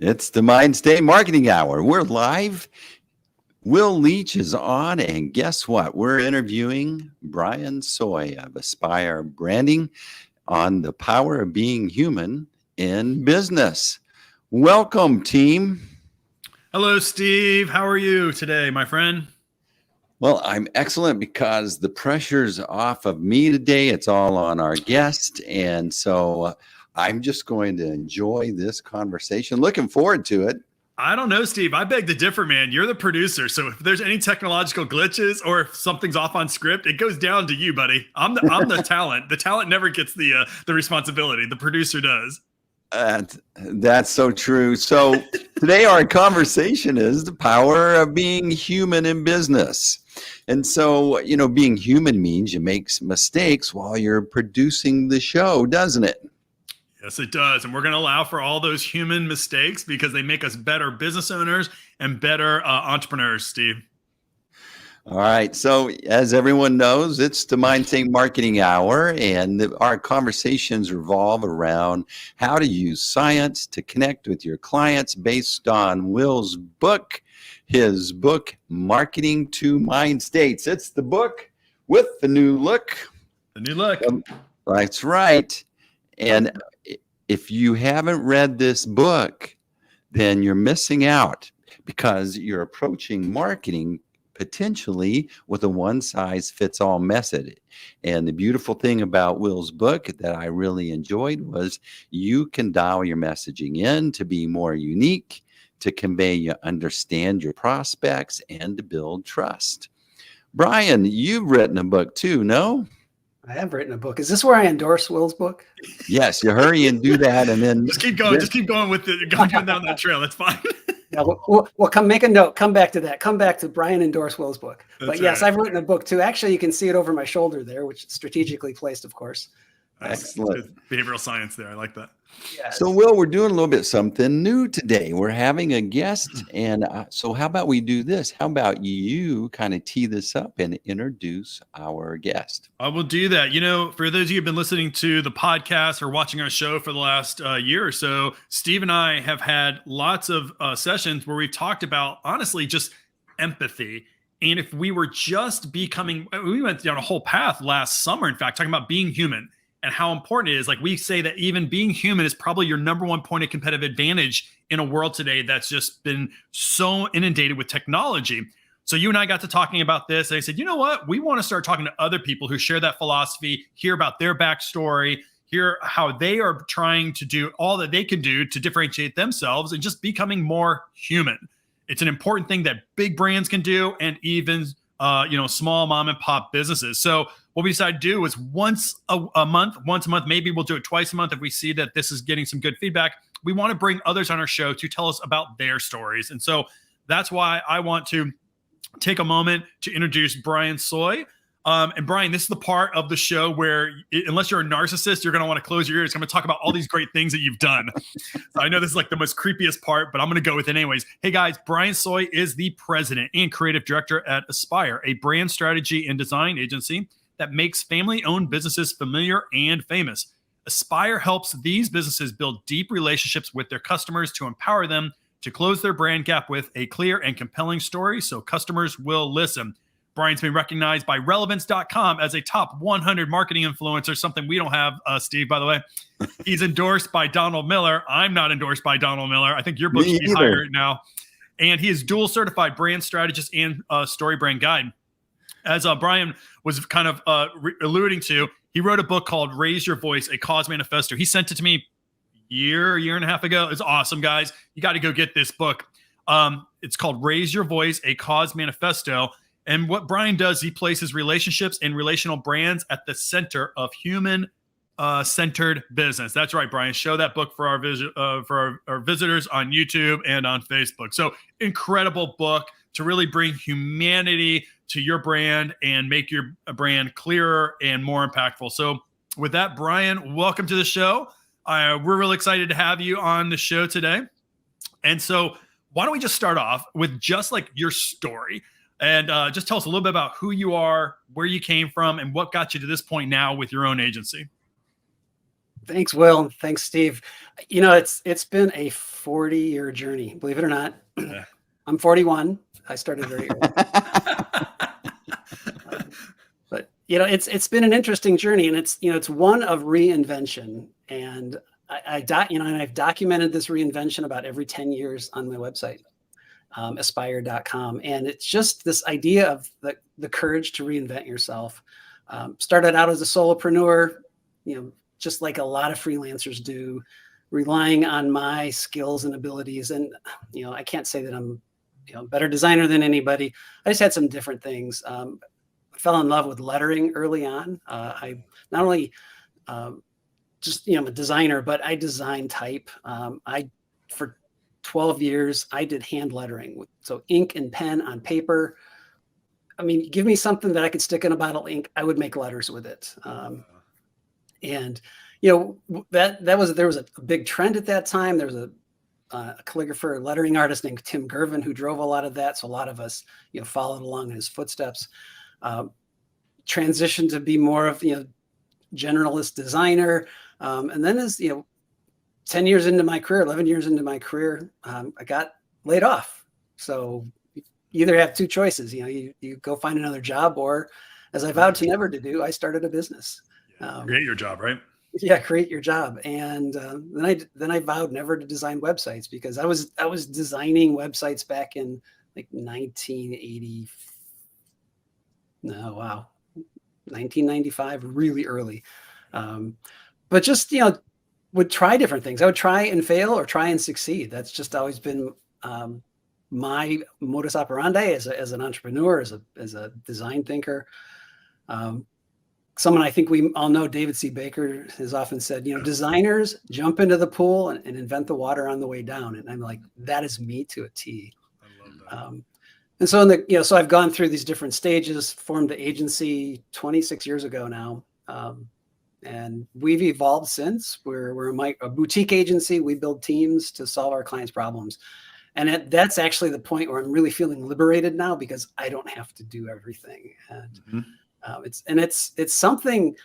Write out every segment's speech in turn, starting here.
It's the Mindstate Marketing Hour. We're live. Will Leach is on, and guess what? We're interviewing Brian Sooy of Aespire Branding on the power of being human in business. Welcome, team. Hello, Steve. How are you today, my friend? Well, I'm excellent because the pressure's off of me today. It's all on our guest, and so I'm just going to enjoy this conversation. Looking forward to it. I don't know, Steve. I beg to differ, man. You're the producer. So if there's any technological glitches or if something's off on script, it goes down to you, buddy. I'm the talent. The talent never gets the responsibility. The producer does. That's so true. So today our conversation is the power of being human in business. And so, being human means you make mistakes while you're producing the show, doesn't it? Yes, it does. And we're going to allow for all those human mistakes because they make us better business owners and better entrepreneurs, Steve. All right. So as everyone knows, it's the Mindstate Marketing Hour, and our conversations revolve around how to use science to connect with your clients based on Will's book, his book, Marketing to Mind States. It's the book with the new look. The new look. That's right. And if you haven't read this book, then you're missing out because you're approaching marketing potentially with a one-size-fits-all method. And the beautiful thing about Will's book that I really enjoyed was you can dial your messaging in to be more unique, to convey you understand your prospects, and to build trust. Brian, you've written a book too, no? I have written a book. Is this where I endorse Will's book? Yes, you hurry and do that, and then just keep going. Just keep going with it. Going down that trail. That's fine. Yeah, we'll come make a note. Come back to that. Come back to Brian endorse Will's book. But yes, right. I've written a book too. Actually, you can see it over my shoulder there, which is strategically placed, of course. Excellent. Behavioral science there. I like that. Yes. So, Will, we're doing a little bit something new today. We're having a guest. And so how about we do this? How about you kind of tee this up and introduce our guest? I will do that. For those of you who've been listening to the podcast or watching our show for the last year or so, Steve and I have had lots of sessions where we've talked about, honestly, just empathy. And if we were just we went down a whole path last summer, in fact, talking about being human. And how important it is. Like we say that even being human is probably your number one point of competitive advantage in a world today that's just been so inundated with technology. So you and I got to talking about this. And I said, you know what? We want to start talking to other people who share that philosophy, hear about their backstory, hear how they are trying to do all that they can do to differentiate themselves and just becoming more human. It's an important thing that big brands can do and even small mom and pop businesses. So what we decided to do was once a month, maybe we'll do it twice a month if we see that this is getting some good feedback. We want to bring others on our show to tell us about their stories. And so that's why I want to take a moment to introduce Brian Sooy. And Brian, this is the part of the show where, unless you're a narcissist, you're going to want to close your ears. I'm going to talk about all these great things that you've done. So I know this is like the most creepiest part, but I'm going to go with it anyways. Hey guys, Brian Sooy is the president and creative director at Aespire, a brand strategy and design agency that makes family-owned businesses familiar and famous. Aespire helps these businesses build deep relationships with their customers to empower them to close their brand gap with a clear and compelling story so customers will listen. Brian's been recognized by relevance.com as a top 100 marketing influencer, something we don't have, Steve, by the way. He's endorsed by Donald Miller. I'm not endorsed by Donald Miller. I think your book should be higher now. And he is dual certified brand strategist and story brand guide. As Brian was kind of alluding to, he wrote a book called Raise Your Voice, a Cause Manifesto. He sent it to me a year and a half ago. It's awesome, guys. You got to go get this book. It's called Raise Your Voice, a Cause Manifesto. And what Brian does, he places relationships and relational brands at the center of human centered business. That's right, Brian. Show that book for our visitors on YouTube and on Facebook. So incredible book to really bring humanity to your brand and make your brand clearer and more impactful. So with that, Brian, welcome to the show. We're really excited to have you on the show today. And so why don't we just start off with just like your story and just tell us a little bit about who you are, where you came from, and what got you to this point now with your own agency. Thanks, Will. Thanks, Steve. You know, it's been a 40-year journey, believe it or not. Yeah. I'm 41. I started very early. But you know, it's been an interesting journey, and it's one of reinvention. And I've documented this reinvention about every 10 years on my website, aspire.com. And it's just this idea of the courage to reinvent yourself. Started out as a solopreneur, just like a lot of freelancers do, relying on my skills and abilities. And, I can't say that I'm, a better designer than anybody. I just had some different things. I fell in love with lettering early on. I not only I'm a designer, but I design type. For 12 years, I did hand lettering. So ink and pen on paper. I mean, give me something that I could stick in a bottle of ink, I would make letters with it. And there was a big trend at that time. There was a calligrapher, lettering artist named Tim Gervin who drove a lot of that. So a lot of us, followed along in his footsteps. Transitioned to be more of generalist designer. And then as 10 years into my career, 11 years into my career, I got laid off. So you either have two choices. You go find another job, or, as I vowed to never to do, I started a business. Create your job, right? Yeah, create your job. And then I vowed never to design websites, because I was designing websites back in like 1980. No, wow, 1995, really early. But just would try different things. I would try and fail or try and succeed. That's just always been my modus operandi as an entrepreneur, as a design thinker. Someone I think we all know, David C. Baker, has often said, designers jump into the pool and invent the water on the way down. And I'm like, that is me to a T. I love that. And so so I've gone through these different stages, formed the agency 26 years ago now. And we've evolved since. We're a boutique agency. We build teams to solve our clients' problems. And that's actually the point where I'm really feeling liberated now, because I don't have to do everything. And it's something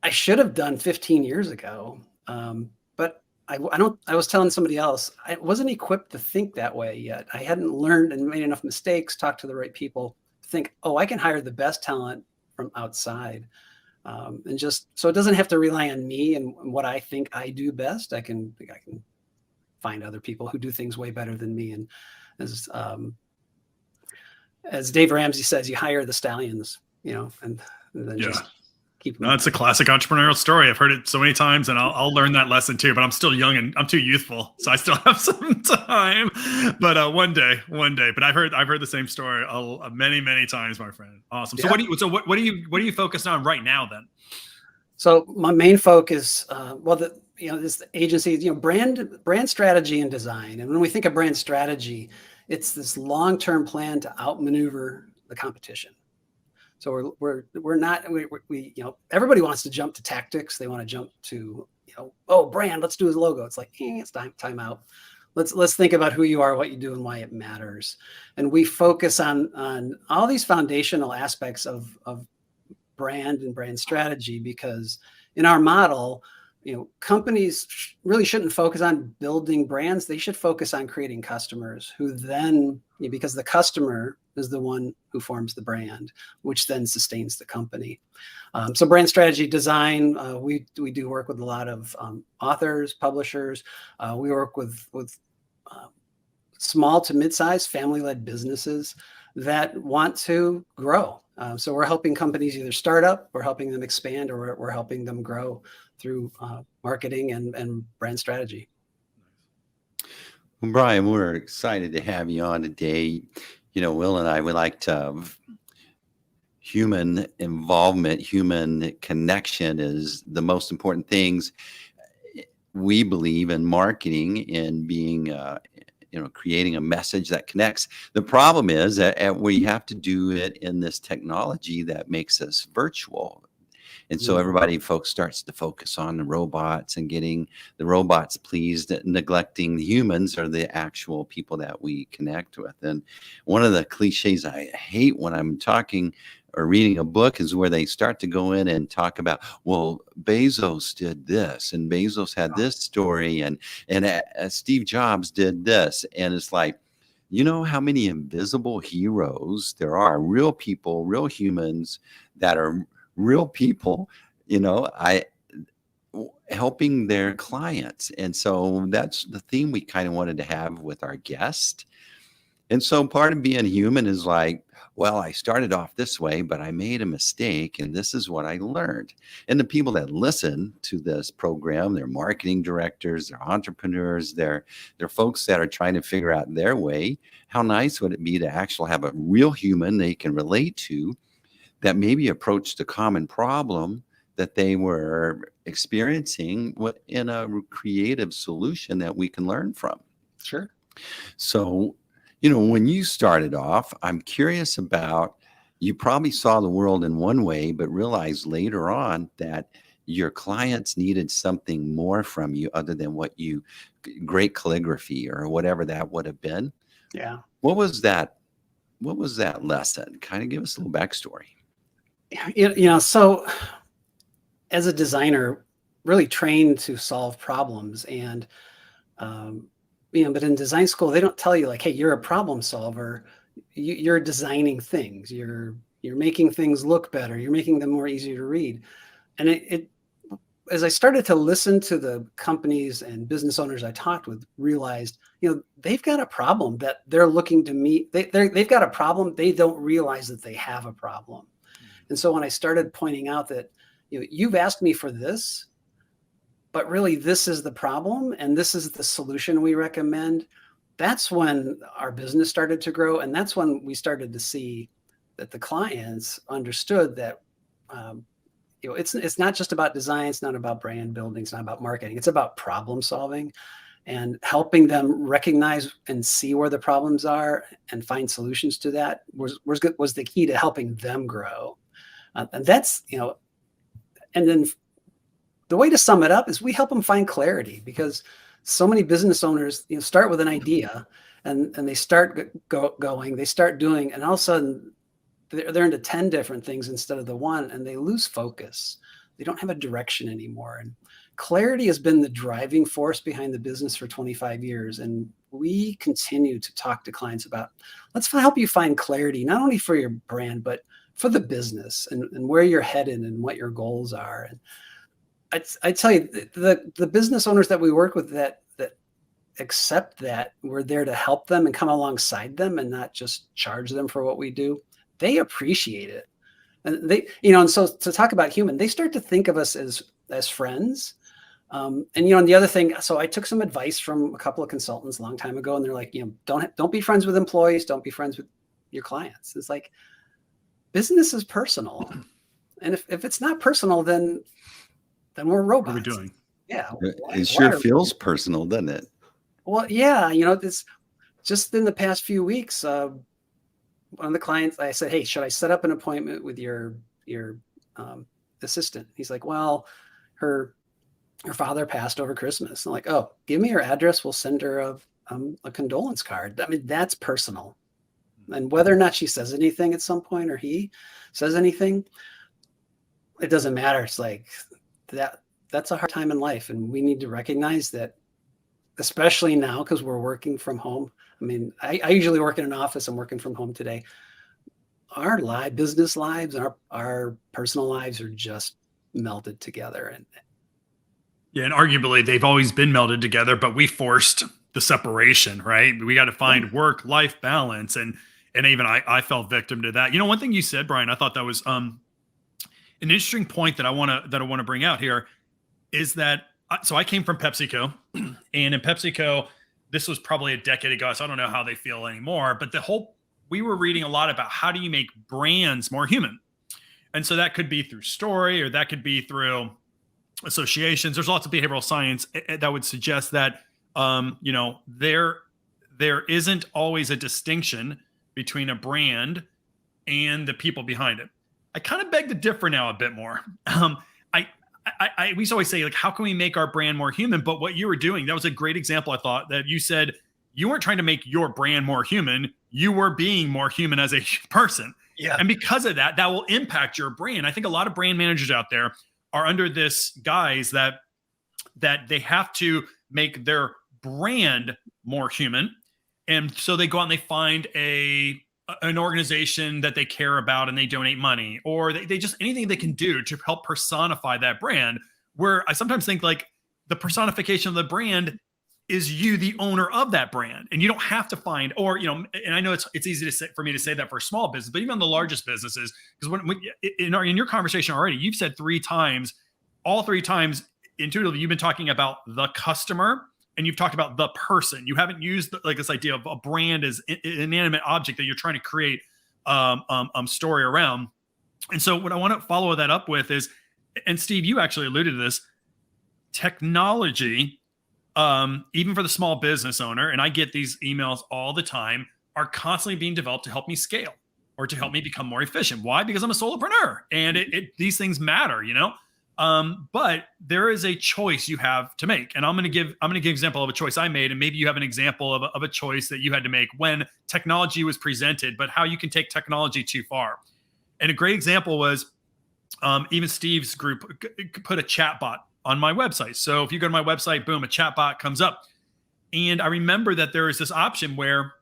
I should have done 15 years ago. But I was telling somebody else, I wasn't equipped to think that way yet. I hadn't learned and made enough mistakes, talked to the right people to think, I can hire the best talent from outside. And just so it doesn't have to rely on me and what I think I do best. I can find other people who do things way better than me. And as Dave Ramsey says, you hire the Stallions, and then just keep them. That's a classic entrepreneurial story. I've heard it so many times, and I'll learn that lesson too, but I'm still young and I'm too youthful. So I still have some time, but one day, but I've heard the same story many, many times, my friend. Awesome. So what are you focused on right now then? So my main focus, this agency, brand strategy and design. And when we think of brand strategy, it's this long-term plan to outmaneuver the competition. So we're not, everybody wants to jump to tactics. They want to jump to, brand, let's do his logo. It's like, it's time out. Let's think about who you are, what you do, and why it matters. And we focus on all these foundational aspects of brand and brand strategy, because in our model, companies really shouldn't focus on building brands. They should focus on creating customers who then, because the customer is the one who forms the brand, which then sustains the company. So brand strategy design, we do work with a lot of authors, publishers. We work with small to mid-sized family-led businesses that want to grow. So we're helping companies either start up, we're helping them expand, or we're helping them grow through marketing and brand strategy. Well, Brian, we're excited to have you on today. Will and I would like to human involvement, human connection is the most important things. We believe in marketing and being, creating a message that connects. The problem is that we have to do it in this technology that makes us virtual. And so folks starts to focus on the robots and getting the robots pleased, neglecting the humans or the actual people that we connect with. And one of the cliches I hate when I'm talking or reading a book is where they start to go in and talk about, well, Bezos did this and Bezos had this story and Steve Jobs did this. And it's like, you know how many invisible heroes there are, real people, real humans that are real people, helping their clients. And so that's the theme we kind of wanted to have with our guest. And so part of being human is like, well, I started off this way, but I made a mistake and this is what I learned. And the people that listen to this program, they're marketing directors, they're entrepreneurs, they're folks that are trying to figure out their way. How nice would it be to actually have a real human they can relate to that maybe approached a common problem that they were experiencing in a creative solution that we can learn from. Sure. So, when you started off, I'm curious about, you probably saw the world in one way, but realized later on that your clients needed something more from you other than great calligraphy or whatever that would have been. Yeah. What was that lesson? Kind of give us a little backstory. So as a designer, really trained to solve problems, and but in design school, they don't tell you like, hey, you're a problem solver. You're designing things. You're making things look better. You're making them more easy to read. And it as I started to listen to the companies and business owners I talked with, realized, they've got a problem that they're looking to meet. They've got a problem. They don't realize that they have a problem. And so when I started pointing out that, you've asked me for this, but really this is the problem and this is the solution we recommend, that's when our business started to grow. And that's when we started to see that the clients understood that, it's not just about design. It's not about brand building. It's not about marketing. It's about problem solving and helping them recognize and see where the problems are and find solutions to that was the key to helping them grow. And that's, and then the way to sum it up is we help them find clarity, because so many business owners, start with an idea and they start going, they start doing, and all of a sudden they're into 10 different things instead of the one, and they lose focus. They don't have a direction anymore. And clarity has been the driving force behind the business for 25 years. And we continue to talk to clients about, let's help you find clarity, not only for your brand, but for the business and where you're headed and what your goals are. And I tell you, the business owners that we work with that accept that we're there to help them and come alongside them and not just charge them for what we do, they appreciate it. And they, and so to talk about human, they start to think of us as friends. And the other thing, so I took some advice from a couple of consultants a long time ago, and they're like, don't be friends with employees, don't be friends with your clients. It's like, business is personal. And if it's not personal, then we're robots. What are we doing? Yeah. It sure feels personal, doesn't it? Well, yeah. It's just in the past few weeks, one of the clients, I said, hey, should I set up an appointment with your assistant? He's like, well, her father passed over Christmas. I'm like, oh, give me her address. We'll send her a condolence card. I mean, that's personal. And whether or not she says anything at some point or he says anything, it doesn't matter. It's like that's a hard time in life. And we need to recognize that, especially now, because we're working from home. I mean, I usually work in an office. I'm working from home today. Our business lives, our personal lives are just melded together. And arguably they've always been melded together, but we forced the separation, right? We got to find work-life balance. And even I fell victim to that. One thing you said, Brian, I thought that was an interesting point that I want to bring out here is that, so I came from PepsiCo, and in PepsiCo, this was probably a decade ago, so I don't know how they feel anymore, but we were reading a lot about how do you make brands more human. And so that could be through story, or that could be through associations. There's lots of behavioral science that would suggest that, there isn't always a distinction between a brand and the people behind it. I kind of beg to differ now a bit more. We used to always say, like, how can we make our brand more human? But what you were doing, that was a great example. I thought that you said you weren't trying to make your brand more human. You were being more human as a person. Yeah. And because of that, that will impact your brand. I think a lot of brand managers out there are under this guise that they have to make their brand more human. And so they go out and they find an organization that they care about and they donate money, or they just anything they can do to help personify that brand, where I sometimes think like the personification of the brand is you, the owner of that brand. And you don't have to find, or, and I know it's easy to say, for me to say that for a small business, but even the largest businesses, because in your conversation already, you've said all three times intuitively, you've been talking about the customer, and you've talked about the person. You haven't used like this idea of a brand as an inanimate object that you're trying to create story around. And so what I want to follow that up with is, and Steve, you actually alluded to this, technology, even for the small business owner, and I get these emails all the time, are constantly being developed to help me scale or to help me become more efficient. Why? Because I'm a solopreneur, and these things matter, but there is a choice you have to make. And I'm going to give an example of a choice I made. And maybe you have an example of a choice that you had to make when technology was presented, but how you can take technology too far. And a great example was even Steve's group put a chatbot on my website. So if you go to my website, boom, a chatbot comes up. And I remember that there is this option where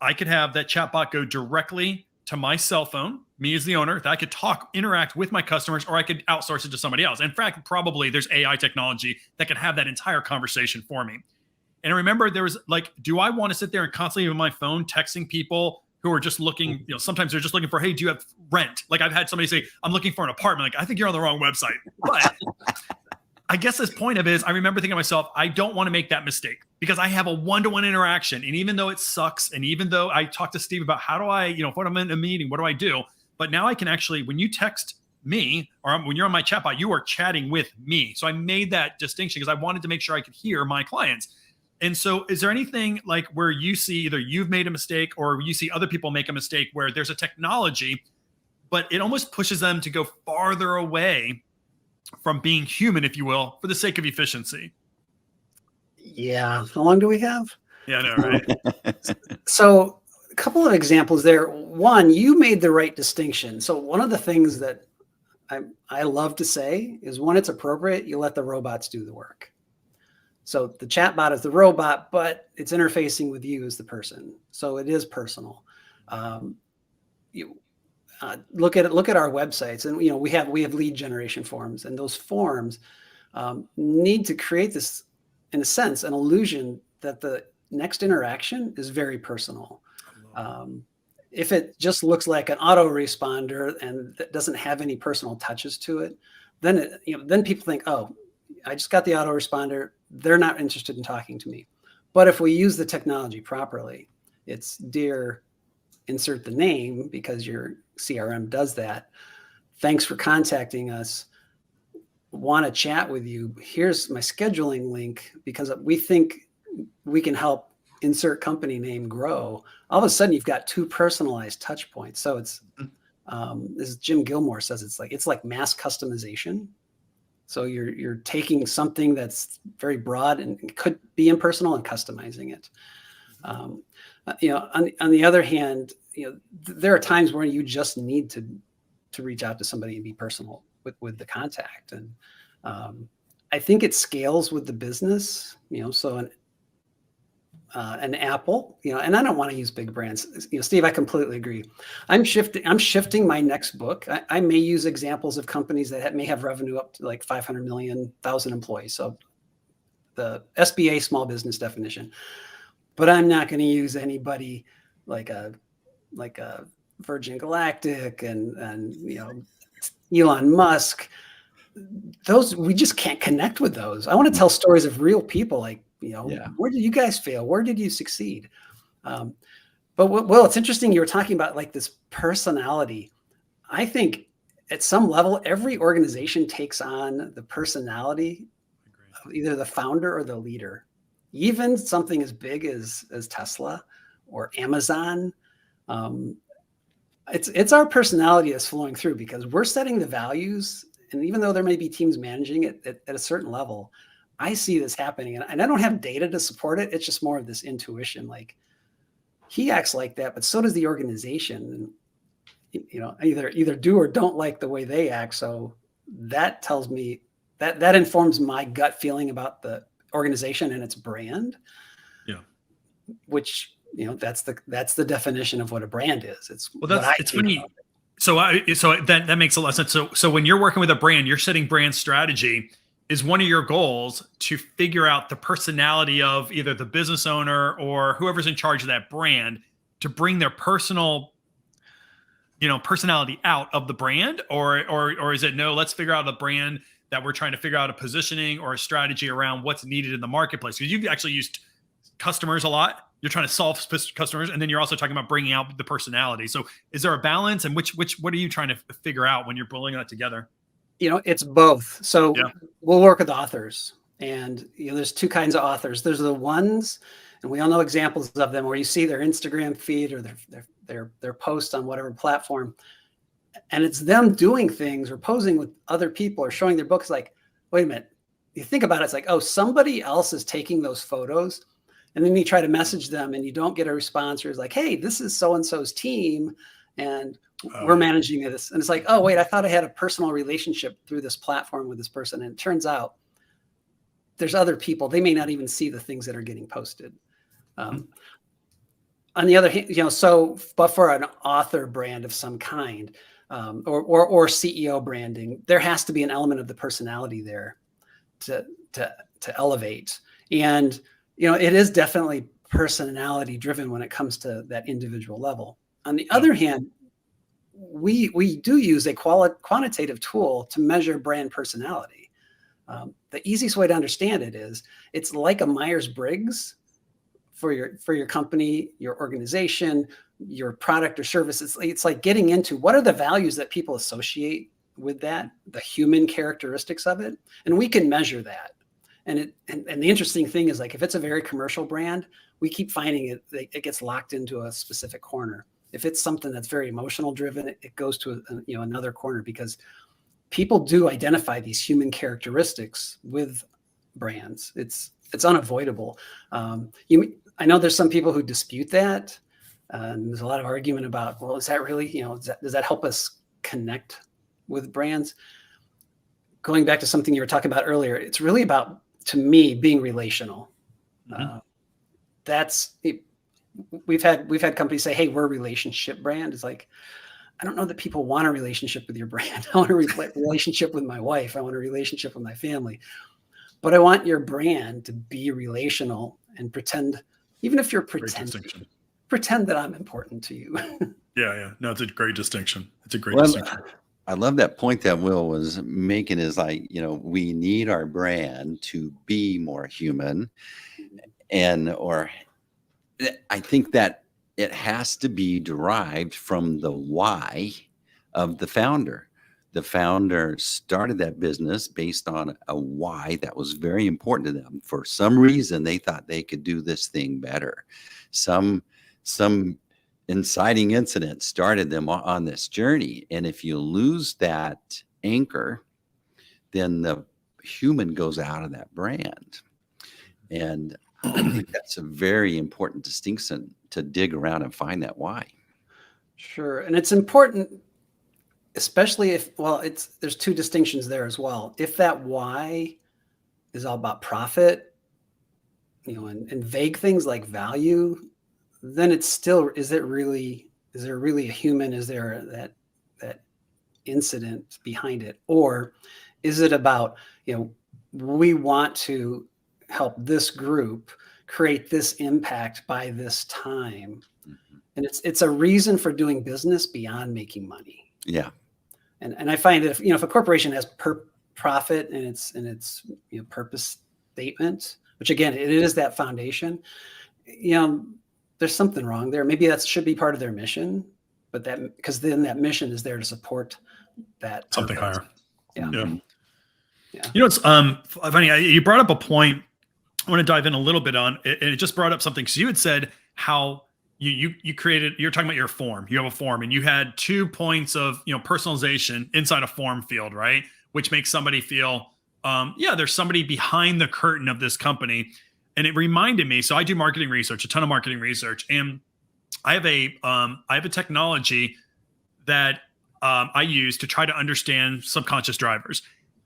I could have that chatbot go directly to my cell phone, me as the owner, that I could interact with my customers, or I could outsource it to somebody else. In fact, probably there's AI technology that can have that entire conversation for me. And I remember there was like, do I want to sit there and constantly on my phone texting people who are just looking, sometimes they're just looking for, hey, do you have rent? Like I've had somebody say, I'm looking for an apartment. Like, I think you're on the wrong website. But I guess this point of it is, I remember thinking to myself, I don't want to make that mistake because I have a one-to-one interaction. And even though it sucks, and even though I talked to Steve about how do I, if I'm in a meeting, what do I do? But now I can actually, when you text me or when you're on my chatbot, you are chatting with me. So I made that distinction because I wanted to make sure I could hear my clients. And so is there anything like where you see either you've made a mistake or you see other people make a mistake where there's a technology, but it almost pushes them to go farther away from being human, if you will, for the sake of efficiency? Yeah. How long do we have? Yeah, I know, right? So a couple of examples there. One, you made the right distinction. So one of the things that I love to say is when it's appropriate, you let the robots do the work. So the chatbot is the robot, but it's interfacing with you as the person. So it is personal. Look at our websites, and we have lead generation forms, and those forms need to create this, in a sense, an illusion that the next interaction is very personal. If it just looks like an autoresponder and that doesn't have any personal touches to it, then then people think, oh, I just got the autoresponder. They're not interested in talking to me. But if we use the technology properly, it's dear, insert the name because your CRM does that. Thanks for contacting us. Want to chat with you. Here's my scheduling link because we think we can help insert company name grow. All of a sudden, you've got two personalized touch points. So it's as Jim Gilmore says, it's like mass customization. So you're taking something that's very broad and could be impersonal and customizing it. On the other hand, there are times where you just need to reach out to somebody and be personal with the contact. And I think it scales with the business, so an Apple, and I don't want to use big brands. Steve, I completely agree. I'm shifting my next book. I may use examples of companies that may have revenue up to like 500 million, 1,000 employees. So the SBA small business definition, but I'm not going to use anybody like a Virgin Galactic and Elon Musk. Those, we just can't connect with those. I want to tell stories of real people, like, where did you guys fail? Where did you succeed? But it's interesting. You were talking about like this personality. I think at some level, every organization takes on the personality of either the founder or the leader. Even something as big as Tesla or Amazon, It's our personality that's flowing through, because we're setting the values. And even though there may be teams managing it at a certain level, I see this happening, and I don't have data to support it. It's just more of this intuition. Like, he acts like that, but so does the organization. And, either do or don't like the way they act. So that tells me that informs my gut feeling about the organization and its brand. Yeah. Which, that's the definition of what a brand is. It's funny. So that makes a lot of sense. So when you're working with a brand, you're setting brand strategy. Is one of your goals to figure out the personality of either the business owner or whoever's in charge of that brand, to bring their personality out of the brand, or is it, no, let's figure out the brand that we're trying to figure out a positioning or a strategy around what's needed in the marketplace? Because you've actually used customers a lot. You're trying to solve customers, and then you're also talking about bringing out the personality. So is there a balance, and what are you trying to figure out when you're pulling that together? It's both. So we'll work with authors, and there's two kinds of authors. There's the ones, and we all know examples of them, where you see their Instagram feed or their post on whatever platform, and it's them doing things or posing with other people or showing their books. Like, wait a minute, you think about it, it's like, oh, somebody else is taking those photos, and then you try to message them and you don't get a response, or it's like, hey, this is so-and-so's team, and we're managing this. And it's like, oh, wait, I thought I had a personal relationship through this platform with this person. And it turns out there's other people. They may not even see the things that are getting posted. On the other hand, but for an author brand of some kind, or CEO branding, there has to be an element of the personality there to elevate. And, it is definitely personality driven when it comes to that individual level. On the other hand, we do use a quantitative tool to measure brand personality. The easiest way to understand it is, it's like a Myers-Briggs for your company, your organization, your product or service. It's like getting into what are the values that people associate with that, the human characteristics of it, and we can measure that. And the interesting thing is, like, if it's a very commercial brand, we keep finding it gets locked into a specific corner. If it's something that's very emotional driven, it goes to another corner, because people do identify these human characteristics with brands. It's unavoidable. I know there's some people who dispute that. And there's a lot of argument about, well, is that really, does that help us connect with brands? Going back to something you were talking about earlier, it's really about, to me, being relational. Mm-hmm. That's it. We've had companies say, hey, we're a relationship brand. It's like, I don't know that people want a relationship with your brand. I want a relationship with my wife. I want a relationship with my family. But I want your brand to be relational and pretend, even if you're pretending, pretend that I'm important to you. Yeah. No, it's a great distinction. It's a great distinction. I love that point that Will was making, is like, we need our brand to be more human, or I think that it has to be derived from the why of the founder. The founder started that business based on a why that was very important to them. For some reason, they thought they could do this thing better. Some inciting incident started them on this journey. And if you lose that anchor, then the human goes out of that brand. And I think that's a very important distinction, to dig around and find that why. Sure. And it's important, especially if, there's two distinctions there as well. If that why is all about profit, and vague things like value, then it's still, is there really a human? Is there that incident behind it? Or is it about, we want to help this group create this impact by this time? Mm-hmm. And it's a reason for doing business beyond making money. Yeah. And I find that if a corporation has profit in its purpose statement, which again, it is that foundation, there's something wrong there. Maybe that should be part of their mission, but because then that mission is there to support that something purpose. Higher. Yeah. Yeah. It's funny. You brought up a point I want to dive in a little bit on, and it just brought up something. So you had said how you created, you're talking about your form. You have a form and you had 2 points of, personalization inside a form field, right? Which makes somebody feel, there's somebody behind the curtain of this company. And it reminded me, so I do marketing research, a ton of marketing research. And I have a technology that I use to try to understand subconscious drivers.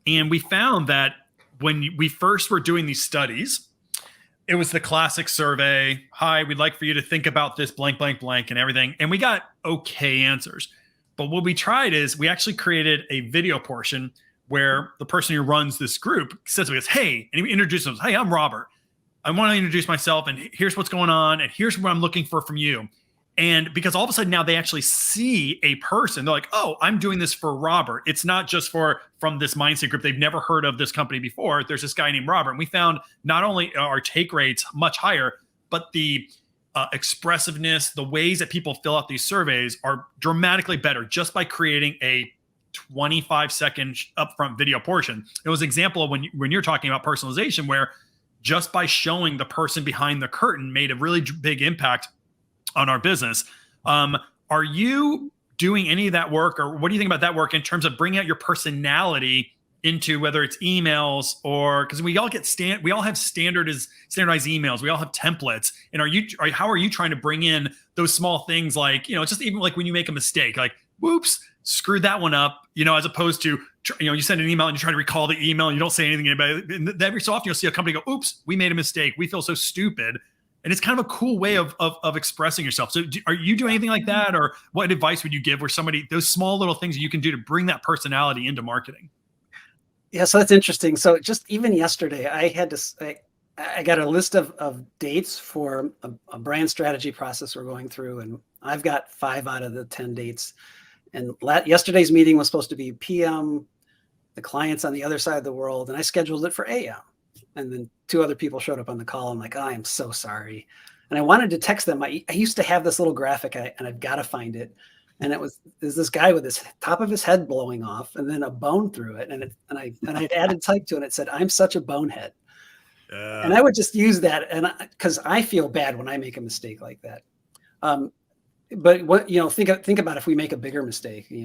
And we found that when we first were doing these studies, it was the classic survey. Hi, we'd like for you to think about this blank, blank, blank and everything. And we got okay answers. But what we tried is we actually created a video portion where the person who runs this group says to us, hey, and he introduces us, hey, I'm Robert. I want to introduce myself and here's what's going on. And here's what I'm looking for from you. And because all of a sudden now they actually see a person, they're like, oh, I'm doing this for Robert. It's not just from this Mindstate Group. They've never heard of this company before. There's this guy named Robert. And we found not only our take rates much higher, but the expressiveness, the ways that people fill out these surveys are dramatically better just by creating a 25-second upfront video portion. It was an example of when you're talking about personalization, where just by showing the person behind the curtain made a really big impact on our business. Are you doing any of that work, or what do you think about that work in terms of bringing out your personality into whether it's emails or because we all have standardized emails, we all have templates, and how are you trying to bring in those small things like just even like when you make a mistake, like whoops, screwed that one up, as opposed to you send an email and you try to recall the email and you don't say anything about it. And every so often you'll see a company go, oops, we made a mistake, we feel so stupid. And it's kind of a cool way of expressing yourself. So are you doing anything like that? Or what advice would you give where those small little things that you can do to bring that personality into marketing? Yeah, so that's interesting. So just even yesterday, I got a list of dates for a brand strategy process we're going through. And I've got 5 out of the 10 dates. And yesterday's meeting was supposed to be PM, the client's on the other side of the world. And I scheduled it for AM. And then 2 other people showed up on the call. I'm like, oh, I am so sorry. And I wanted to text them. I used to have this little graphic and I've got to find it. And there's this guy with his top of his head blowing off and then a bone through it. And I'd added type to it. And it said, I'm such a bonehead. And I would just use that. And because I feel bad when I make a mistake like that. But think about if we make a bigger mistake, we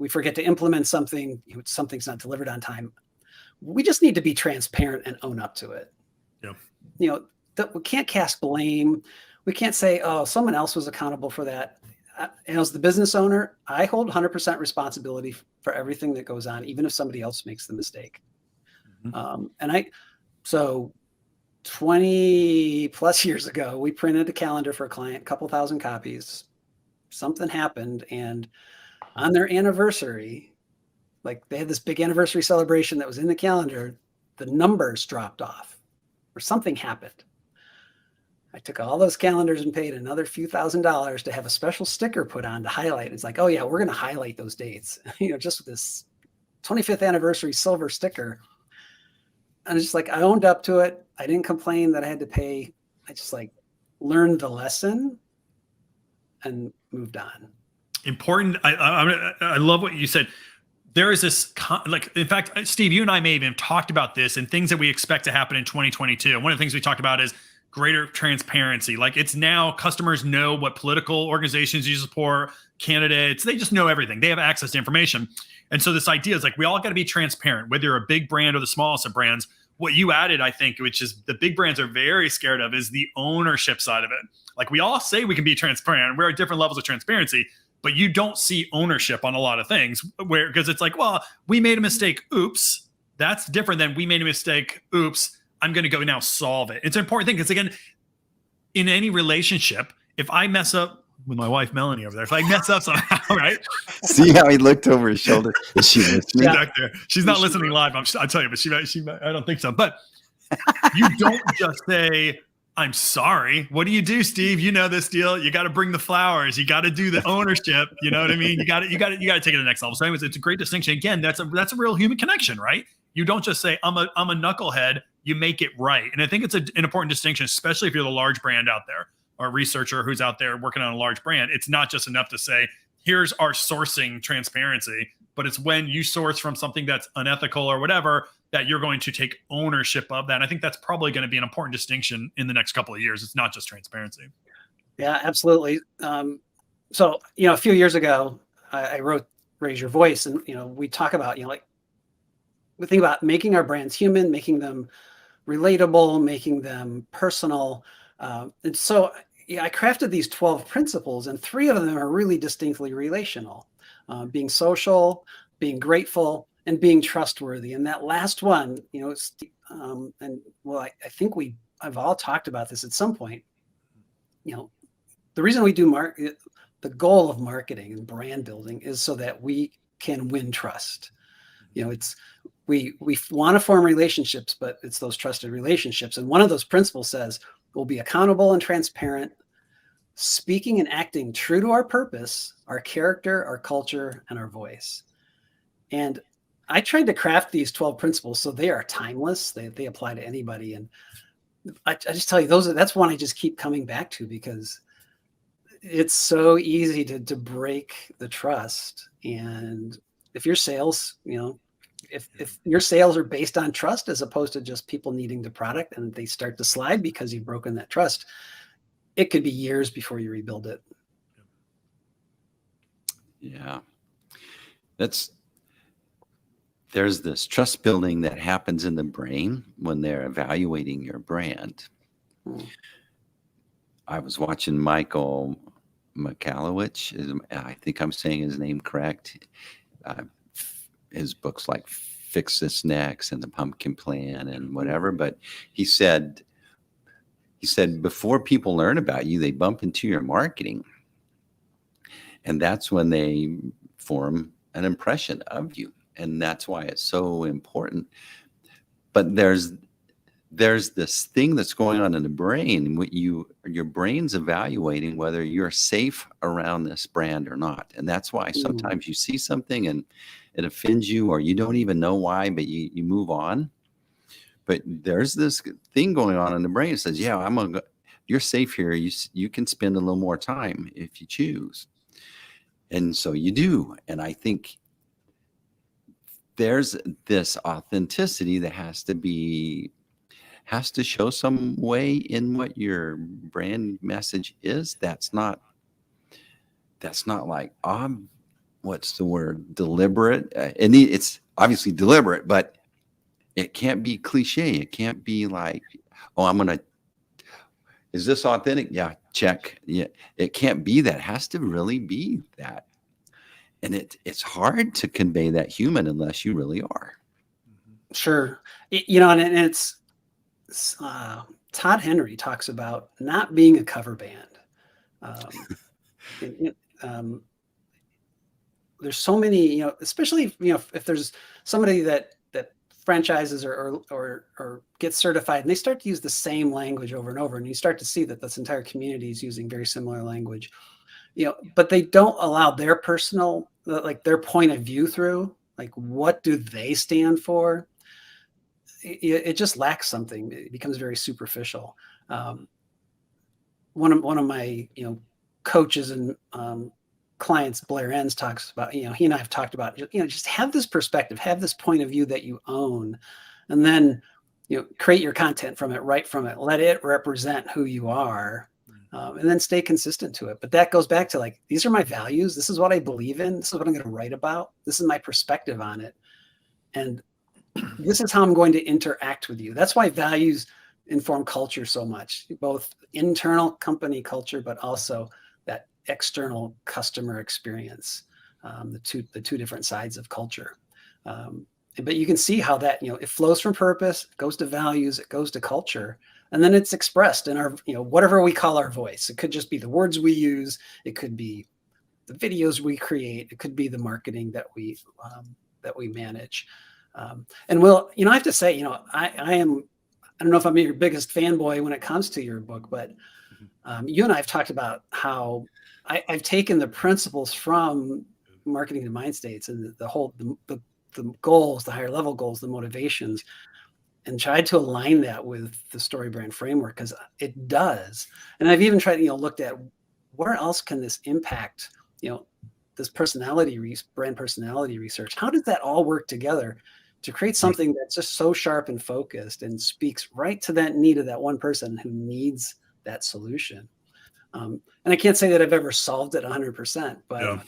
forget to implement something, something's not delivered on time. We just need to be transparent and own up to it. Yeah. We can't cast blame. We can't say, oh, someone else was accountable for that. As the business owner, I hold 100% responsibility for everything that goes on, even if somebody else makes the mistake. Mm-hmm. So 20 plus years ago, we printed a calendar for a client, a couple thousand copies. Something happened. And on their anniversary, like they had this big anniversary celebration that was in the calendar, the numbers dropped off or something happened. I took all those calendars and paid another few $1,000s to have a special sticker put on to highlight. It's like, oh yeah, we're going to highlight those dates, just with this 25th anniversary silver sticker. And it's just like, I owned up to it. I didn't complain that I had to pay. I just learned the lesson and moved on. Important. I love what you said. There is this, in fact, Steve, you and I may even have talked about this and things that we expect to happen in 2022. And one of the things we talked about is greater transparency. Like it's now customers know what political organizations you support, candidates, they just know everything. They have access to information. And so this idea is like, we all got to be transparent, whether you're a big brand or the smallest of brands. What you added, I think, which is the big brands are very scared of, is the ownership side of it. Like we all say we can be transparent. We're at different levels of transparency, but you don't see ownership on a lot of things because it's like, well, we made a mistake. Oops. That's different than we made a mistake. Oops. I'm going to go now solve it. It's an important thing because, again, in any relationship, if I mess up with my wife, Melanie, over there, if I mess up somehow, right? See how he looked over his shoulder? Is she listening? She's back there. She's not listening live. I'll tell you, but she I don't think so. But you don't just say, I'm sorry. What do you do, Steve? You know this deal. You got to bring the flowers. You got to do the ownership. You know what I mean? You got to take it to the next level. So anyways, it's a great distinction. Again, that's a real human connection, right? You don't just say, I'm a knucklehead. You make it right. And I think it's an important distinction, especially if you're the large brand out there or a researcher who's out there working on a large brand. It's not just enough to say, here's our sourcing transparency. but it's when you source from something that's unethical or whatever that you're going to take ownership of that. And I think that's probably going to be an important distinction in the next couple of years. It's not just transparency. Yeah, absolutely. So, a few years ago, I wrote Raise Your Voice, and, we talk about, we think about making our brands human, making them relatable, making them personal. And so I crafted these 12 principles, and 3 of them are really distinctly relational, being social, being grateful, and being trustworthy. And that last one, I think I've all talked about this at some point. The reason we do the goal of marketing and brand building is so that we can win trust. We want to form relationships, but it's those trusted relationships. And one of those principles says we'll be accountable and transparent, speaking and acting true to our purpose, our character, our culture, and our voice. And I tried to craft these 12 principles so they are timeless. They apply to anybody. And I just tell you, that's one I just keep coming back to, because it's so easy to break the trust. And if your sales, if your sales are based on trust as opposed to just people needing the product, and they start to slide because you've broken that trust, it could be years before you rebuild it. Yeah. There's this trust building that happens in the brain when they're evaluating your brand. I was watching Michael Michalowicz. I think I'm saying his name correct. His books like Fix This Next and The Pumpkin Plan and whatever. But he said before people learn about you, they bump into your marketing. And that's when they form an impression of you. And that's why it's so important. But there's this thing that's going on in the brain. Your brain's evaluating whether you're safe around this brand or not. And that's why sometimes you see something and it offends you, or you don't even know why, but you move on. But there's this thing going on in the brain that says, yeah, you're safe here. You can spend a little more time if you choose. And so you do. And I think there's this authenticity that has to show some way in what your brand message is. That's not like, what's the word? Deliberate. And it's obviously deliberate, but it can't be cliche. It can't be like, is this authentic? Yeah, check. Yeah, it can't be that. It has to really be that. And it's hard to convey that human unless you really are. Sure. And it's Todd Henry talks about not being a cover band. There's so many, especially if there's somebody that franchises or gets certified, and they start to use the same language over and over, and you start to see that this entire community is using very similar language, but they don't allow their personal, like their point of view through, like what do they stand for? It just lacks something. It becomes very superficial. One of my coaches and clients, Blair Enns, talks about, he and I have talked about, just have this perspective, have this point of view that you own, and then create your content from it, write from it, let it represent who you are, and then stay consistent to it. But that goes back to like, these are my values. This is what I believe in. This is what I'm going to write about. This is my perspective on it. And this is how I'm going to interact with you. That's why values inform culture so much, both internal company culture, but also that external customer experience, the two different sides of culture. But you can see how that, it flows from purpose, it goes to values, it goes to culture, and then it's expressed in our, whatever we call our voice. It could just be the words we use. It could be the videos we create. It could be the marketing that we manage. And Will, I have to say, I don't know if I'm your biggest fanboy when it comes to your book, but you and I have talked about how I've taken the principles from marketing to Mindstates and the goals, the higher level goals, the motivations, and tried to align that with the story brand framework, because it does. And I've even tried, looked at where else can this impact, this brand personality research. How does that all work together to create something that's just so sharp and focused and speaks right to that need of that one person who needs that solution? And I can't say that I've ever solved it 100%, but yeah.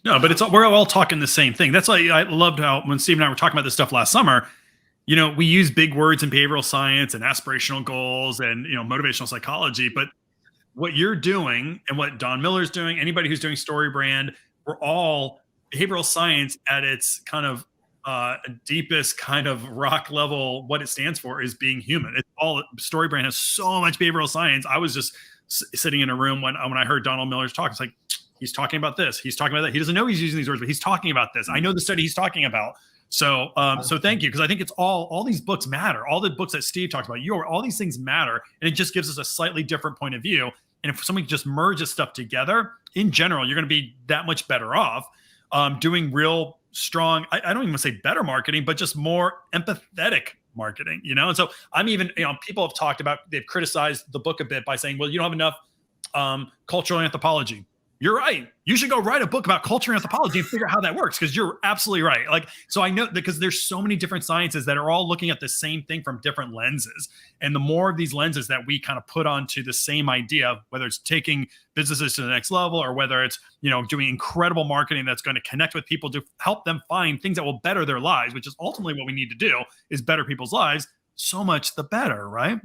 No, but we're all talking the same thing. That's why I loved how when Steve and I were talking about this stuff last summer, we use big words in behavioral science and aspirational goals and, motivational psychology, but what you're doing and what Don Miller's doing, anybody who's doing story brand, we're all behavioral science at its kind of deepest kind of rock level. What it stands for is being human. It's all story brand has so much behavioral science. I was just sitting in a room when I heard Donald Miller's talk. It's like, he's talking about this. He's talking about that. He doesn't know he's using these words, but he's talking about this. I know the study he's talking about. So, so thank you. Cause I think it's all these books matter. All the books that Steve talked about, all these things matter. And it just gives us a slightly different point of view. And if somebody just merges stuff together, in general, you're going to be that much better off doing real strong, I don't even want to say better marketing, but just more empathetic marketing, And so I'm even, people have talked about, they've criticized the book a bit by saying, well, you don't have enough cultural anthropology. You're right. You should go write a book about culture and anthropology and figure out how that works, because you're absolutely right. So I know, because there's so many different sciences that are all looking at the same thing from different lenses. And the more of these lenses that we kind of put onto the same idea, whether it's taking businesses to the next level or whether it's, doing incredible marketing that's going to connect with people to help them find things that will better their lives, which is ultimately what we need to do, is better people's lives, so much the better, right?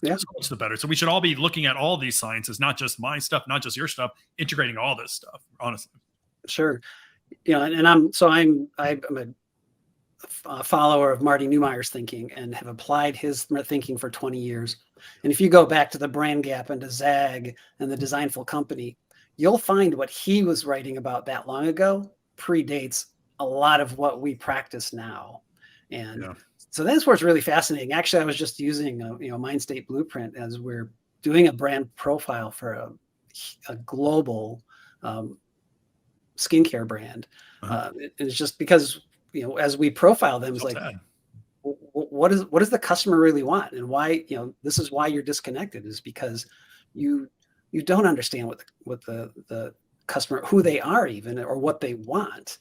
Yeah. So much the better. So we should all be looking at all these sciences, not just my stuff, not just your stuff, integrating all this stuff, honestly. Sure. And I'm a follower of Marty Neumeier's thinking and have applied his thinking for 20 years. And if you go back to the Brand Gap and to Zag and the Designful Company, you'll find what he was writing about that long ago predates a lot of what we practice now. And so that's where it's really fascinating. Actually, I was just using a Mindstate blueprint as we're doing a brand profile for a global skincare brand. It's just because as we profile them, it's like, what does the customer really want, and why? This is why you're disconnected, is because you don't understand what the customer, who they are even, or what they want.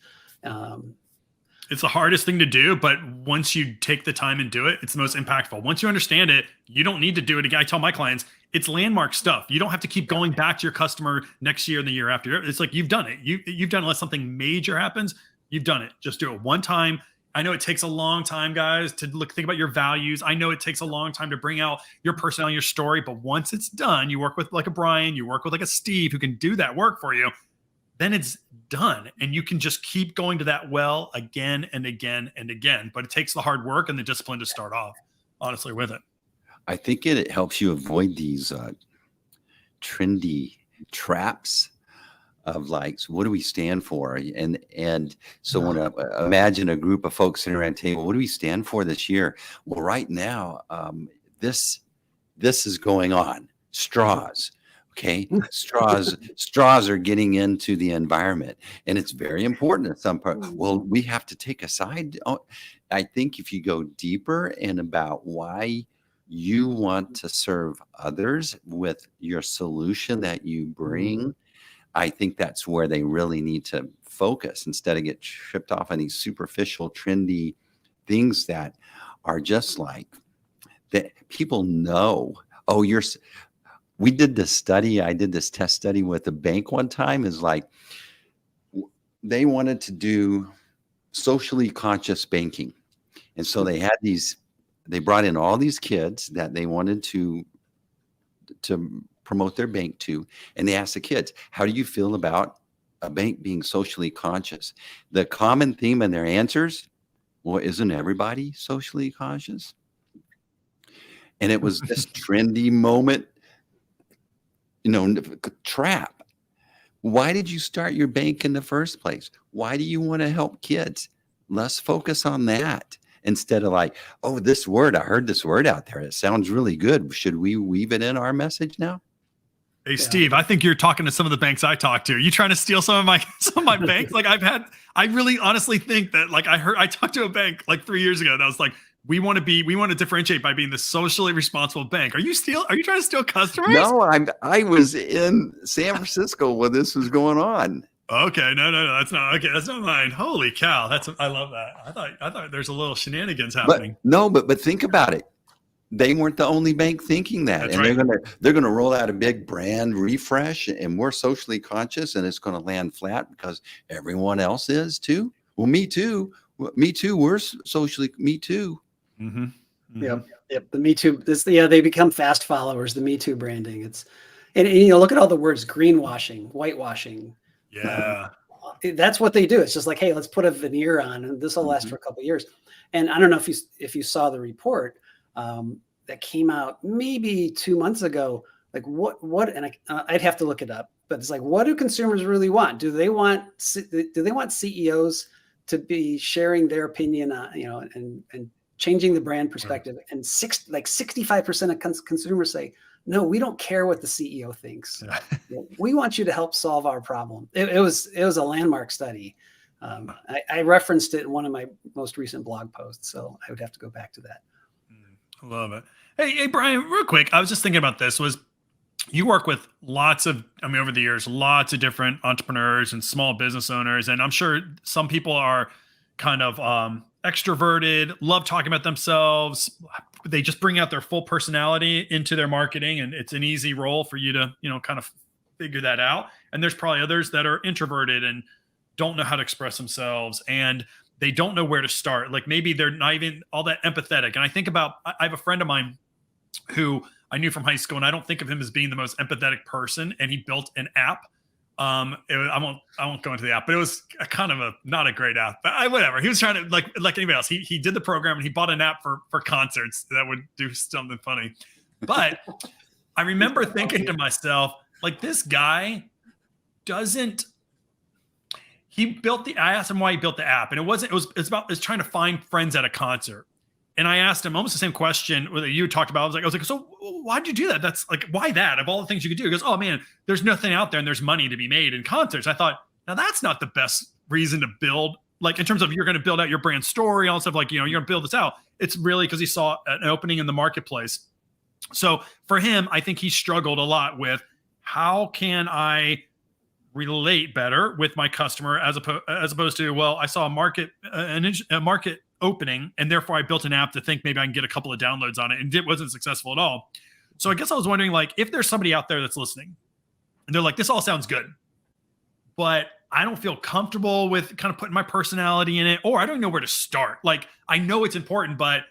It's the hardest thing to do, but once you take the time and do it, it's the most impactful. Once you understand it, you don't need to do it again. I tell my clients, it's landmark stuff. You don't have to keep going back to your customer next year and the year after. It's like, you've done it. You've done it. Unless something major happens, you've done it. Just do it one time. I know it takes a long time, guys, to think about your values. I know it takes a long time to bring out your personality, your story, but once it's done, you work with like a Brian, you work with like a Steve who can do that work for you. Then it's done. And you can just keep going to that well again and again and again. But it takes the hard work and the discipline to start off, honestly, with it. I think it helps you avoid these trendy traps of like, so what do we stand for? And so when imagine a group of folks sitting around a table, what do we stand for this year? Well, right now, this is going on. Straws. Okay, straws are getting into the environment, and it's very important at some part. Well, we have to take a side. I think if you go deeper and about why you want to serve others with your solution that you bring, I think that's where they really need to focus instead of get tripped off on these superficial, trendy things that are just like that people know. Oh, we did this study. I did this test study with a bank one time. Is like they wanted to do socially conscious banking. And so they had they brought in all these kids that they wanted to promote their bank to. And they asked the kids, how do you feel about a bank being socially conscious? The common theme in their answers, well, isn't everybody socially conscious? And it was this trendy moment, trap. Why did you start your bank in the first place? Why do you want to help kids? Let's focus on that instead of like, oh, this word, I heard this word out there. It sounds really good. Should we weave it in our message now? Hey, Steve, I think you're talking to some of the banks I talk to. Are you trying to steal some of my banks? Like I really honestly think that I talked to a bank like 3 years ago that was like, we want to differentiate by being the socially responsible bank. Are you trying to steal customers? No, I was in San Francisco when this was going on. Okay, no, that's not okay. That's not mine. Holy cow, I love that. I thought there's a little shenanigans happening. But think about it. They weren't the only bank thinking that. That's And right. they're gonna roll out a big brand refresh, and we're socially conscious, and it's gonna land flat because everyone else is too. Well, me too. Me too. We're socially me too. Mm-hmm. Mm-hmm. Yep. The Me Too. They become fast followers. The Me Too branding. And look at all the words: greenwashing, whitewashing. Yeah. That's what they do. It's just like, hey, let's put a veneer on, and this will last for a couple of years. And I don't know if you saw the report that came out maybe 2 months ago. Like what? And I'd have to look it up. But it's like, what do consumers really want? Do they want CEOs to be sharing their opinion on, and changing the brand perspective? And 65% of consumers say, no, we don't care what the CEO thinks. Yeah. We want you to help solve our problem. It was a landmark study. I referenced it in one of my most recent blog posts, so I would have to go back to that. I love it. Hey, Brian, real quick, I was just thinking about this. You work with over the years, lots of different entrepreneurs and small business owners, and I'm sure some people are kind of extroverted, love talking about themselves. They just bring out their full personality into their marketing, and it's an easy role for you to, kind of figure that out. And there's probably others that are introverted and don't know how to express themselves, and they don't know where to start. Like maybe they're not even all that empathetic. And I think about, I have a friend of mine who I knew from high school, and I don't think of him as being the most empathetic person. And he built an app. I won't go into the app, but it was not a great app, but whatever. He was trying to like anybody else. He did the program, and he bought an app for concerts that would do something funny. But I remember thinking to myself, like, this guy I asked him why he built the app, and it's trying to find friends at a concert. And I asked him almost the same question that you talked about. I was like, so why'd you do that? That's like, why that? Of all the things you could do? He goes, oh man, there's nothing out there, and there's money to be made in concerts. I thought, now that's not the best reason to build, like in terms of you're going to build out your brand story, all stuff like, you're going to build this out. It's really because he saw an opening in the marketplace. So for him, I think he struggled a lot with, how can I relate better with my customer as opposed to, well, I saw a market opening, and therefore I built an app to think maybe I can get a couple of downloads on it, and it wasn't successful at all. So I guess I was wondering, like, if there's somebody out there that's listening and they're like, this all sounds good, but I don't feel comfortable with kind of putting my personality in it, or I don't know where to start. Like, I know it's important, but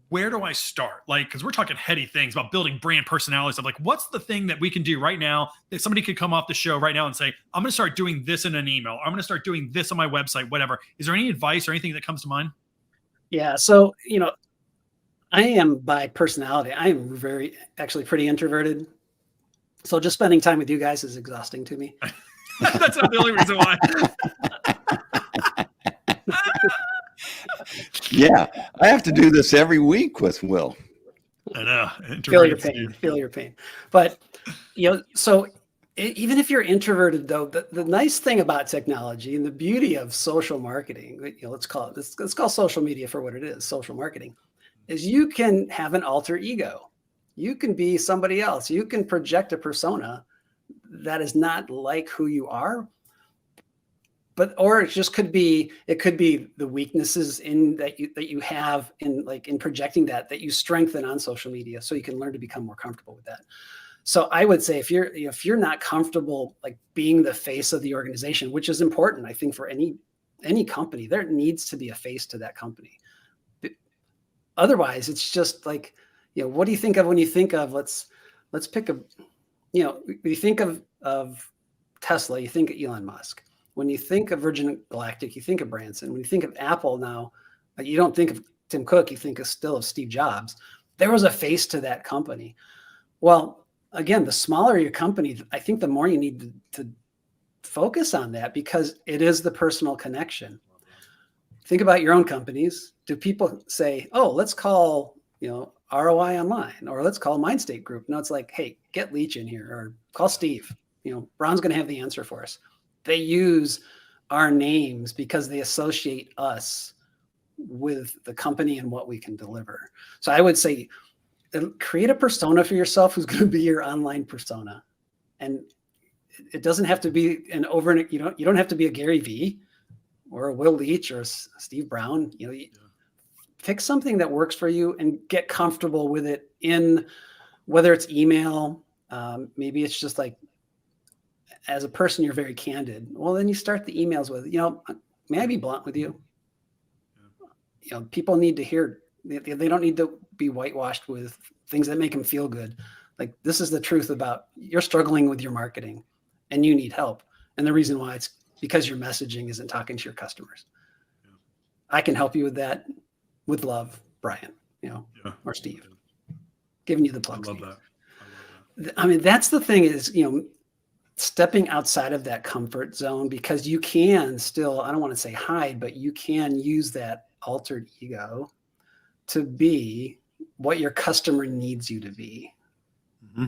where do I start? Like, because we're talking heady things about building brand personality stuff. Like, what's the thing that we can do right now that somebody could come off the show right now and say, I'm going to start doing this in an email. I'm going to start doing this on my website, whatever. Is there any advice or anything that comes to mind? Yeah. So, I am by personality, I am actually pretty introverted. So just spending time with you guys is exhausting to me. That's not the only reason why. Yeah, I have to do this every week with Will. I know. Feel your pain. But, so even if you're introverted, though, the nice thing about technology and the beauty of social marketing, let's call social media for what it is, social marketing, is you can have an alter ego. You can be somebody else. You can project a persona that is not like who you are. Or it just could be the weaknesses that you have in projecting that you strengthen on social media, so you can learn to become more comfortable with that. So I would say if you're not comfortable like being the face of the organization, which is important, I think for any company, there needs to be a face to that company. Otherwise, it's just like, what do you think of when you think of let's pick a, when you think of Tesla, you think of Elon Musk. When you think of Virgin Galactic, you think of Branson. When you think of Apple now, you don't think of Tim Cook, you think still of Steve Jobs. There was a face to that company. Well, again, the smaller your company, I think the more you need to focus on that, because it is the personal connection. Think about your own companies. Do people say, oh, let's call, ROI Online, or let's call Mindstate Group? No, it's like, hey, get Leach in here, or call Steve. Ron's going to have the answer for us. They use our names because they associate us with the company and what we can deliver. So I would say, create a persona for yourself who's going to be your online persona. And it doesn't have to be you don't have to be a Gary Vee or a Will Leach or a Steve Brown. Pick something that works for you and get comfortable with it, in whether it's email, maybe it's just like, as a person, you're very candid. Well, then you start the emails with, may I be blunt with you? People need to hear, they don't need to be whitewashed with things that make them feel good. Like, this is the truth about, you're struggling with your marketing and you need help. And the reason why, it's because your messaging isn't talking to your customers. I can help you with that. With love, Brian, or Steve, giving you the plug. I love that. I mean, that's the thing is, stepping outside of that comfort zone, because you can still, I don't want to say hide, but you can use that altered ego to be what your customer needs you to be. Mm-hmm.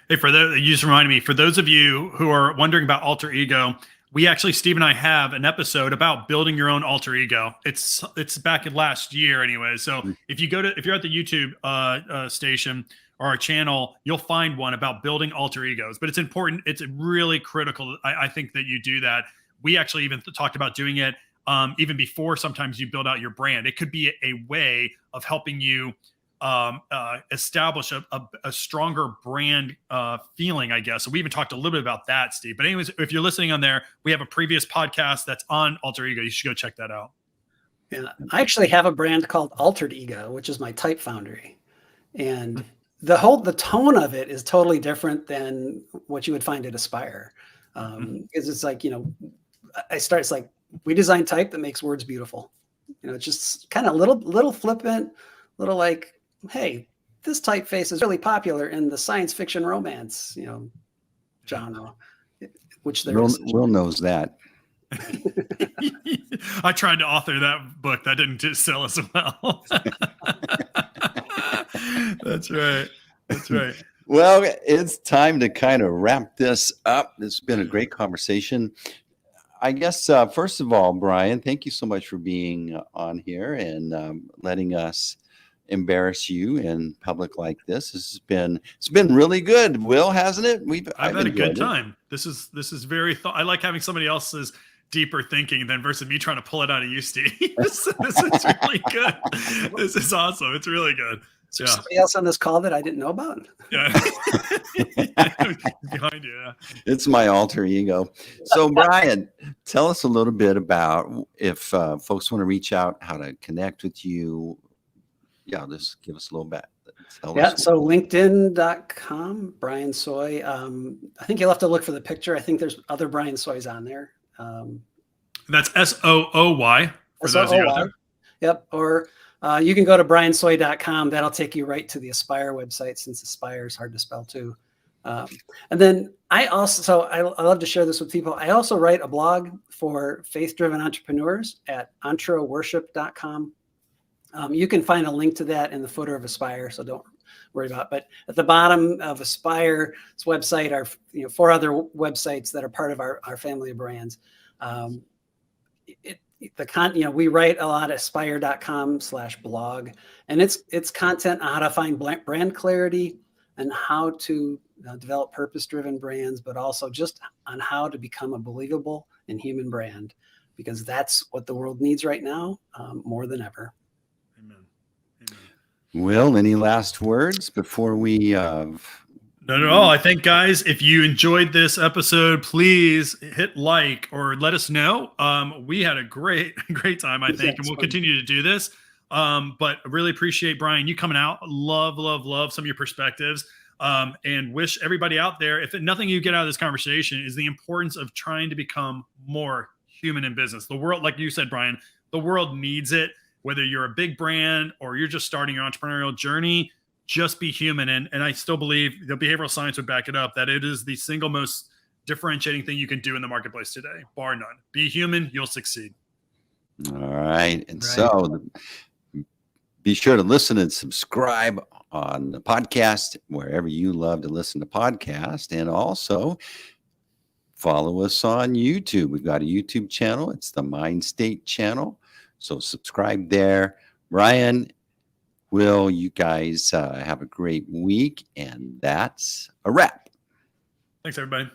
Hey, you just reminded me, for those of you who are wondering about alter ego, we actually, Steve and I, have an episode about building your own alter ego. It's back in last year anyway. So if you're at the YouTube station or our channel, you'll find one about building alter egos. But it's important. It's really critical, I think, that you do that. We actually even talked about doing it even before sometimes you build out your brand. It could be a way of helping you establish a stronger brand feeling, I guess. So we even talked a little bit about that, Steve. But anyways, if you're listening on there, we have a previous podcast that's on alter ego. You should go check that out. Yeah, I actually have a brand called Altered Ego, which is my type foundry, and the tone of it is totally different than what you would find at Aspire. Because it's like, it's like, we design type that makes words beautiful. It's just kind of little flippant, little like, hey, this typeface is really popular in the science fiction romance, genre, which there is. Will knows that. I tried to author that book. That didn't sell as well. That's right. That's right. Well, it's time to kind of wrap this up. It's been a great conversation. I guess, first of all, Brian, thank you so much for being on here and letting us embarrass you in public like this. It's been really good, Will, hasn't it? I've had a good time. This is very I like having somebody else's deeper thinking than versus me trying to pull it out of you, Steve. This is really good. This is awesome. It's really good. Is there somebody else on this call that I didn't know about? Yeah. Behind you. Yeah. It's my alter ego. So, Brian, tell us a little bit about, if folks want to reach out, how to connect with you. Yeah, just give us a little bit. So LinkedIn.com, Brian Sooy. I think you'll have to look for the picture. I think there's other Brian Sooys on there. That's SOOY for those of you out there. Yep. Or you can go to briansooy.com. That'll take you right to the Aspire website, since Aspire is hard to spell too. And then I love to share this with people. I also write a blog for faith-driven entrepreneurs at entreworship.com. You can find a link to that in the footer of Aspire, so don't worry about it. But at the bottom of Aspire's website are 4 other websites that are part of our family of brands. We write a lot at aspire.com/blog, and it's content on how to find brand clarity and how to develop purpose-driven brands, but also just on how to become a believable and human brand, because that's what the world needs right now, more than ever. Will, any last words before we? Not at all. I think, guys, if you enjoyed this episode, please hit like or let us know. We had a great time, I think, and we'll continue to do this. But I really appreciate, Brian, you coming out. Love some of your perspectives. And wish everybody out there, if nothing you get out of this conversation is the importance of trying to become more human in business. The world, like you said, Brian, the world needs it. Whether you're a big brand or you're just starting your entrepreneurial journey, just be human. And I still believe the behavioral science would back it up, that it is the single most differentiating thing you can do in the marketplace today, bar none. Be human, you'll succeed. All right. And so be sure to listen and subscribe on the podcast, wherever you love to listen to podcasts. And also follow us on YouTube. We've got a YouTube channel. It's the Mindstate channel. So subscribe there. Brian, Will, you guys have a great week. And that's a wrap. Thanks, everybody.